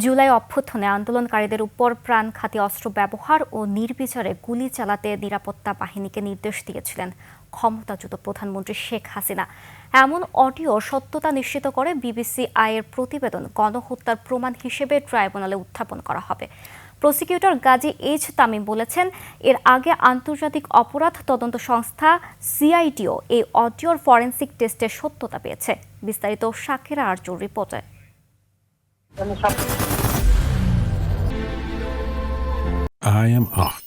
জুলাই অভ্যুত্থানে আন্দোলনকারীদের উপর প্রাণঘাতী অস্ত্র ব্যবহার ও নির্বিচারে গুলি চালাতে নিরাপত্তা বাহিনীকে নির্দেশ দিয়েছিলেন ক্ষমতাচ্যুত প্রধানমন্ত্রী শেখ হাসিনা। এমন অডিও সত্যতা নিশ্চিত করে বিবিসি আইয়ের প্রতিবেদন গণহত্যার প্রমাণ হিসেবে ট্রাইব্যুনালে উত্থাপন করা হবে। প্রসিকিউটর গাজী এইচ তামিম বলেছেন, এর আগে আন্তর্জাতিক অপরাধ তদন্ত সংস্থা সিআইডিও এই অডিওর ফরেনসিক টেস্টের সত্যতা পেয়েছে। বিস্তারিত শাকিরা আরজুর রিপোর্টে। I am Ox.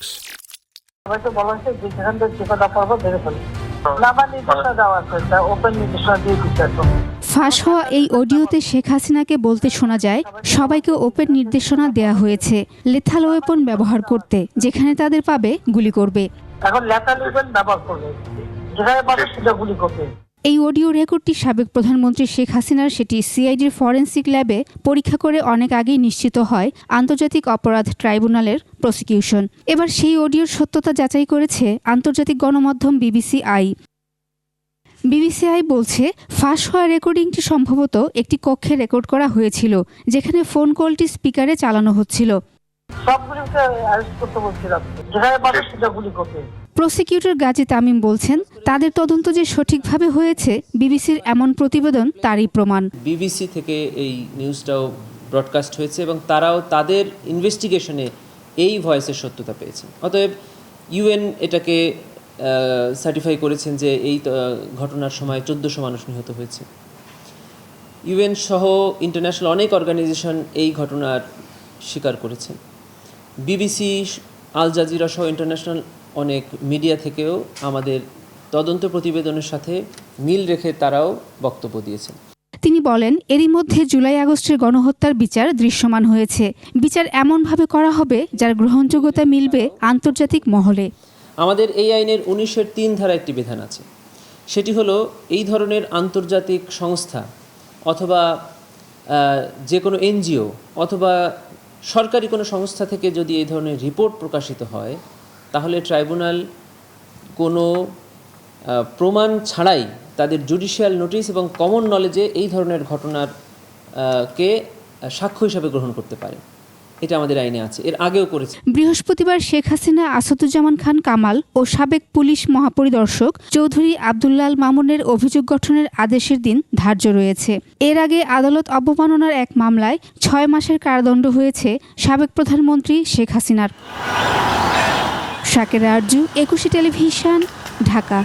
ফাঁস হওয়া এই অডিওতে শেখ হাসিনাকে বলতে শোনা যায়, সবাইকে ওপেন নির্দেশনা দেয়া হয়েছে লেথাল ওয়েপন ব্যবহার করতে, যেখানে তাদের পাবে গুলি করবে। এখন লেথাল ওয়েপন ব্যবহার করবে, যেখানে পাবে সেটা গুলি করবে। এই অডিও রেকর্ডটি সাবেক প্রধানমন্ত্রী শেখ হাসিনার, সেটি সিআইডির ফরেনসিক ল্যাবে পরীক্ষা করে অনেক আগেই নিশ্চিত হয় আন্তর্জাতিক অপরাধ ট্রাইব্যুনালের প্রসিকিউশন। এবার সেই অডিওর সত্যতা যাচাই করেছে আন্তর্জাতিক গণমাধ্যম বিবিসি আই। বিবিসি আই বলছে, ফাঁস হওয়া রেকর্ডিংটি সম্ভবত একটি কক্ষে রেকর্ড করা হয়েছিল, যেখানে ফোন কলটি স্পিকারে চালানো হচ্ছিল। প্রসিকিউটর গাজী তামিম বলছেন, তাদের তদন্ত যে সঠিকভাবে হয়েছে বিবিসির এমন প্রতিবেদন তারই প্রমাণ। বিবিসি থেকে এই নিউজটাও ব্রডকাস্ট হয়েছে এবং তারাও তাদের ইনভেস্টিগেশনে এই ভয়েসের সত্যতা পেয়েছে। অতএব ইউএন এটাকে সার্টিফাই করেছেন যে এই ঘটনার সময় 1400 মানুষ নিহত হয়েছে। ইউএন সহ ইন্টারন্যাশনাল অনেক অর্গানাইজেশন এই ঘটনার স্বীকার করেছেন। বিবিসি, আল জাজিরা সহ ইন্টারন্যাশনাল অনেক মিডিয়া থেকেও আমাদের তদন্ত প্রতিবেদনের সাথে মিল রেখে তারাও বক্তব্য দিয়েছেন। তিনি বলেন, এরই মধ্যে জুলাই আগস্টের গণহত্যার বিচার দৃশ্যমান হয়েছে। বিচার এমনভাবে করা হবে যার গ্রহণযোগ্যতা মিলবে আন্তর্জাতিক মহলে। আমাদের এই আইনের 19-এর 3 ধারা একটি বিধান আছে। সেটি হলো, এই ধরনের আন্তর্জাতিক সংস্থা অথবা যে কোনো এনজিও অথবা সরকারি কোনো সংস্থা থেকে যদি এই ধরনের রিপোর্ট প্রকাশিত হয়, তাহলে ট্রাইব্যুনাল কোনো প্রমাণ ছাড়াই তাদের জুডিশিয়াল নোটিশ এবং কমন নলেজে এই ধরনের ঘটনার কে সাক্ষ্য হিসাবে গ্রহণ করতে পারে। এটা আমাদের আইনে আছে, এর আগেও করেছে। বৃহস্পতিবার শেখ হাসিনা, আসাদুজ্জামান খান কামাল ও সাবেক পুলিশ মহাপরিদর্শক চৌধুরী আব্দুল্লাহ আল মামুনের অভিযোগ গঠনের আদেশের দিন ধার্য রয়েছে। এর আগে আদালত অবমাননার এক মামলায় 6 মাসের কারাদণ্ড হয়েছে সাবেক প্রধানমন্ত্রী শেখ হাসিনার। শাকিরা আরজু, একুশে টেলিভিশন, ঢাকা।